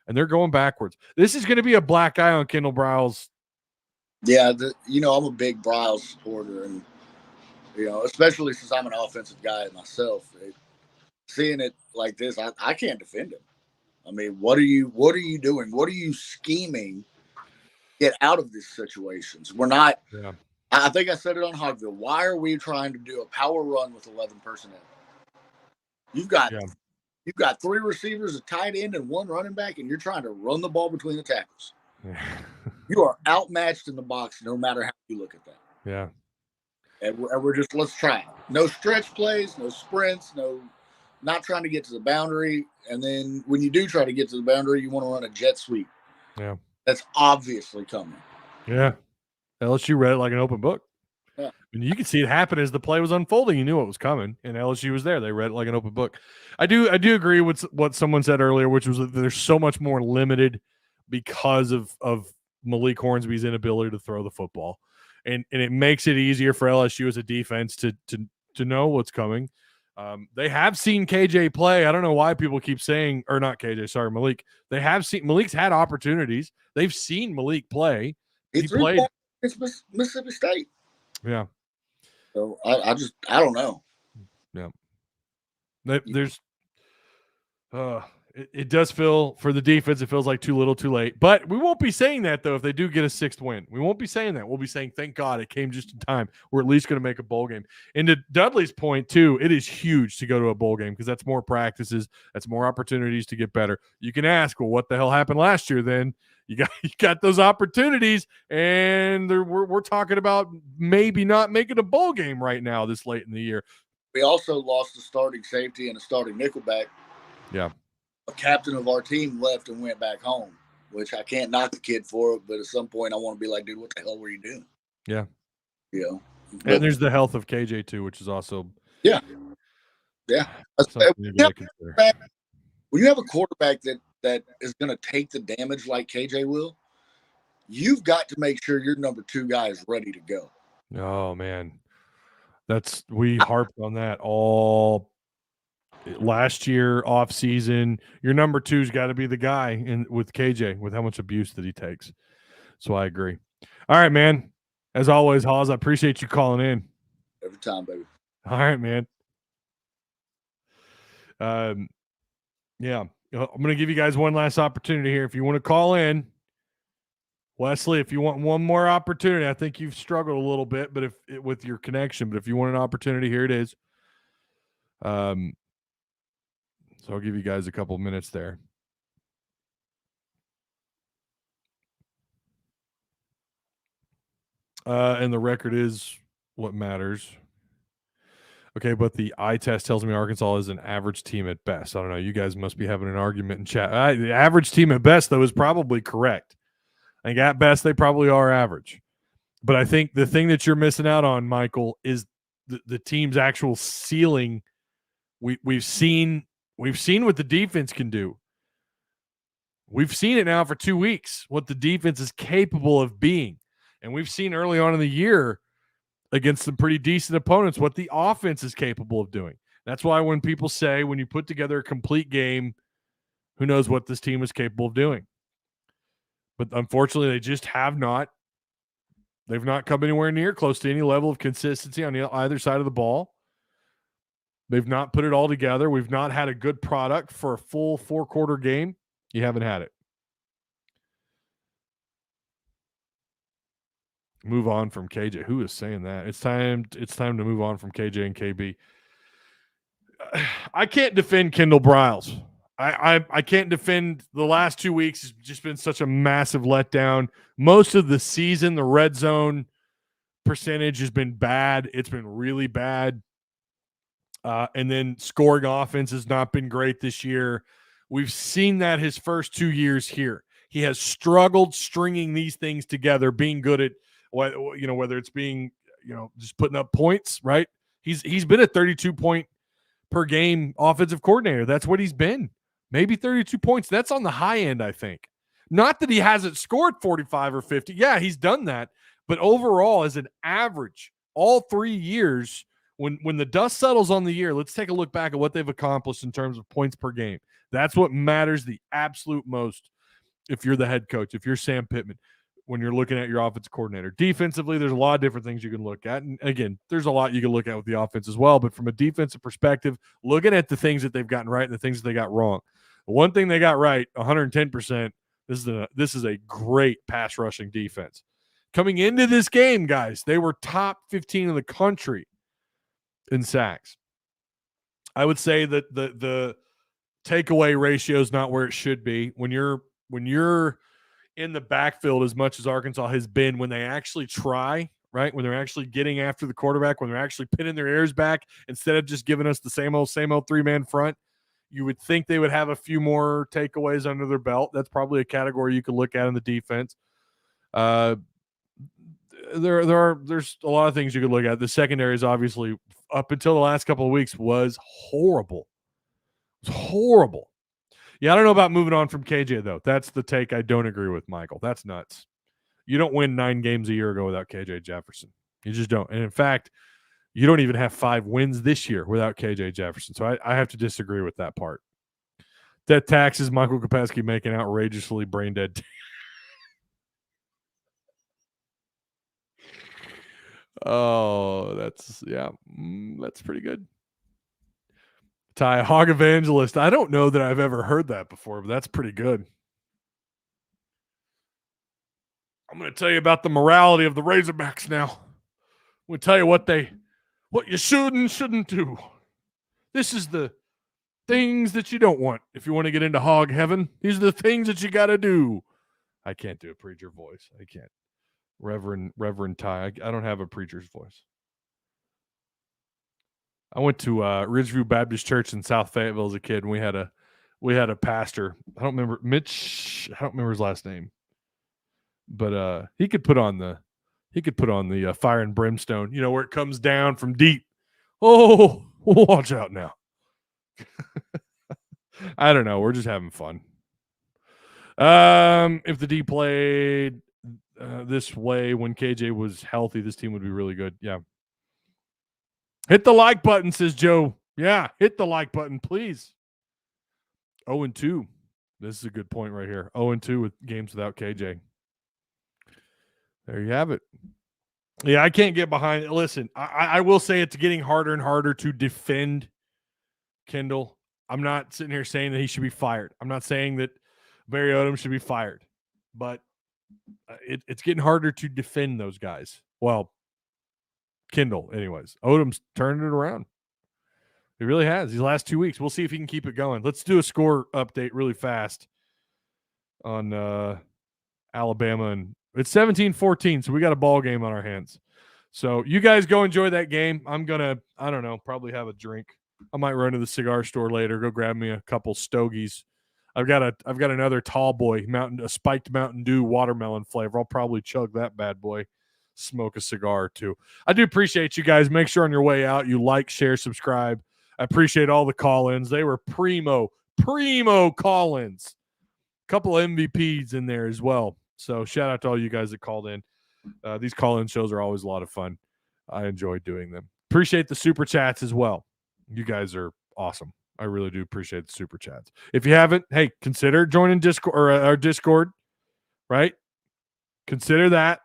and they're going backwards. This is going to be a black eye on Kendall Briles. Yeah, I'm a big Briles supporter, and especially since I'm an offensive guy myself, seeing it like this, I can't defend him. I mean, what are you doing? What are you scheming? Get out of these situations. We're not. Yeah. I think I said it on Hogville. Why are we trying to do a power run with 11 personnel? You've got 3 receivers, a tight end, and 1 running back, and you're trying to run the ball between the tackles. You are outmatched in the box no matter how you look at that. Yeah. And we're just, let's try it. No stretch plays, no sprints, not trying to get to the boundary. And then when you do try to get to the boundary, you want to run a jet sweep. Yeah. That's obviously coming. Yeah. LSU read it like an open book. Yeah. And you could see it happen as the play was unfolding. You knew it was coming, and LSU was there. They read it like an open book. I do agree with what someone said earlier, which was that there's so much more limited because of Malik Hornsby's inability to throw the football. And it makes it easier for LSU as a defense to know what's coming. They have seen KJ play. I don't know why people keep saying, or not KJ, sorry, Malik. They have seen Malik's had opportunities. They've seen Malik play. He played against Mississippi State. Yeah. So I don't know. Yeah. There's it does feel for the defense, it feels like too little too late. But we won't be saying that, though, if they do get a 6th win. We won't be saying that. We'll be saying, thank God it came just in time. We're at least going to make a bowl game. And to Dudley's point, too, it is huge to go to a bowl game because that's more practices. That's more opportunities to get better. You can ask, well, what the hell happened last year then? You got those opportunities, and we're talking about maybe not making a bowl game right now this late in the year. We also lost a starting safety and a starting nickelback. Yeah. A captain of our team left and went back home, which I can't knock the kid for it, but at some point I want to be like, dude, what the hell were you doing? Yeah. You know. And there's the health of KJ too, which is also yeah. When you have a quarterback that is going to take the damage like KJ will, you've got to make sure your number 2 guy is ready to go. Oh man, we harped on that all last year off season. Your number 2's got to be the guy with KJ with how much abuse that he takes. So I agree. All right, man. As always, Hawes, I appreciate you calling in. Every time, baby. All right, man. Yeah. I'm going to give you guys one last opportunity here. If you want to call in, Wesley, if you want one more opportunity, I think you've struggled a little bit, but with your connection, but if you want an opportunity, here it is. So I'll give you guys a couple minutes there. And the record is what matters. Okay, but the eye test tells me Arkansas is an average team at best. I don't know. You guys must be having an argument in chat. The average team at best, though, is probably correct. I think at best they probably are average. But I think the thing that you're missing out on, Michael, is the team's actual ceiling. We've seen what the defense can do. We've seen it now for 2 weeks, what the defense is capable of being. And we've seen early on in the year against some pretty decent opponents what the offense is capable of doing. That's why when people say when you put together a complete game, who knows what this team is capable of doing. But unfortunately, they just have not. They've not come anywhere near close to any level of consistency on either side of the ball. They've not put it all together. We've not had a good product for a full 4-quarter game. You haven't had it. Move on from KJ. Who is saying that? It's time to move on from KJ and KB. I can't defend Kendall Briles. I can't defend the last 2 weeks. Has just been such a massive letdown. Most of the season, the red zone percentage has been bad. It's been really bad. And then scoring offense has not been great this year. We've seen that his first 2 years here. He has struggled stringing these things together, being good at whether it's being, just putting up points, right? He's been a 32 point per game offensive coordinator. That's what he's been. Maybe 32 points. That's on the high end, I think. Not that he hasn't scored 45 or 50. Yeah, he's done that. But overall, as an average, all 3 years, when the dust settles on the year, let's take a look back at what they've accomplished in terms of points per game. That's what matters the absolute most if you're the head coach, if you're Sam Pittman, when you're looking at your offensive coordinator. Defensively, there's a lot of different things you can look at. And again, there's a lot you can look at with the offense as well. But from a defensive perspective, looking at the things that they've gotten right and the things that they got wrong. One thing they got right, 110%, this is a great pass rushing defense. Coming into this game, guys, they were top 15 in the country in sacks. I would say that the takeaway ratio is not where it should be. When you're in the backfield as much as Arkansas has been when they actually try, right? When they're actually getting after the quarterback, when they're actually pinning their ears back instead of just giving us the same old 3-man front. You would think they would have a few more takeaways under their belt. That's probably a category you could look at in the defense. There's a lot of things you could look at. The secondary is obviously, up until the last couple of weeks, was horrible. It was horrible. Yeah, I don't know about moving on from KJ, though. That's the take I don't agree with, Michael. That's nuts. You don't win 9 games a year ago without KJ Jefferson. You just don't. And in fact, you don't even have 5 wins this year without KJ Jefferson. So I have to disagree with that part. Death taxes, Michael Kopesky making outrageously brain dead. Oh, that's pretty good. Ty, Hog Evangelist. I don't know that I've ever heard that before, but that's pretty good. I'm going to tell you about the morality of the Razorbacks now. I'm going to tell you what you should and shouldn't do. This is the things that you don't want if you want to get into hog heaven. These are the things that you got to do. I can't do a preacher voice. I can't. Reverend Ty. I don't have a preacher's voice. I went to Ridgeview Baptist Church in South Fayetteville as a kid, and we had a pastor. I don't remember Mitch. I don't remember his last name, but he could put on the fire and brimstone. You know, where it comes down from deep. Oh, watch out now. I don't know. We're just having fun. If the D played this way when KJ was healthy, this team would be really good. Yeah. Hit the like button, says Joe. Yeah, hit the like button, please. 0-2. This is a good point right here. 0-2 with games without KJ. There you have it. Yeah, I can't get behind it. Listen, I will say it's getting harder and harder to defend Kendall. I'm not sitting here saying that he should be fired. I'm not saying that Barry Odom should be fired. But it's getting harder to defend those guys. Well, Kendall, anyways. Odom's turning it around. He really has. These last 2 weeks. We'll see if he can keep it going. Let's do a score update really fast on Alabama. And it's 17-14, so we got a ball game on our hands. So you guys go enjoy that game. I'm going to, I don't know, probably have a drink. I might run to the cigar store later, go grab me a couple stogies. I've got another tall boy, a spiked Mountain Dew watermelon flavor. I'll probably chug that bad boy. Smoke a cigar or two. I do appreciate you guys. Make sure on your way out you like, share, subscribe. I appreciate all the call-ins. They were primo call-ins. A couple of MVPs in there as well. So shout out to all you guys that called in. These call-in shows are always a lot of fun. I enjoy doing them. Appreciate the super chats as well. You guys are awesome. I really do appreciate the super chats. If you haven't, hey, consider joining Discord or our Discord, right? Consider that.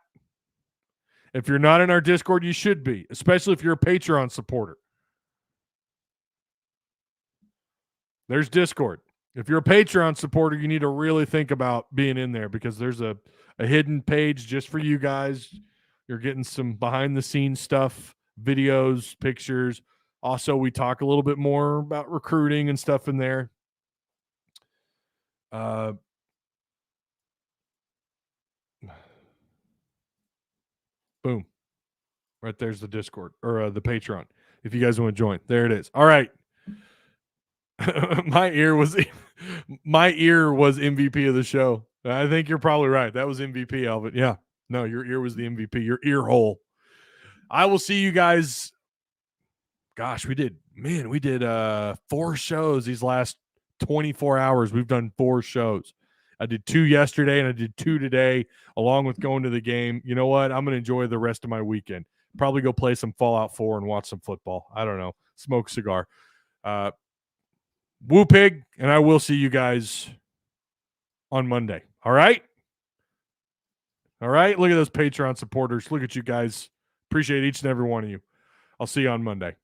If you're not in our Discord, you should be, especially if you're a Patreon supporter. There's Discord. If you're a Patreon supporter, you need to really think about being in there because there's a hidden page just for you guys. You're getting some behind-the-scenes stuff, videos, pictures. Also, we talk a little bit more about recruiting and stuff in there. Boom. Right there's the Discord or the Patreon. If you guys want to join, there it is. All right. My ear was MVP of the show. I think you're probably right. That was MVP, Alvin. Yeah. No, your ear was the MVP. Your ear hole. I will see you guys. Gosh, we did 4 shows these last 24 hours. We've done 4 shows. I did 2 yesterday and I did 2 today, along with going to the game. You know what? I'm going to enjoy the rest of my weekend. Probably go play some Fallout 4 and watch some football. I don't know. Smoke a cigar. Woo pig, and I will see you guys on Monday. All right? All right? Look at those Patreon supporters. Look at you guys. Appreciate each and every one of you. I'll see you on Monday.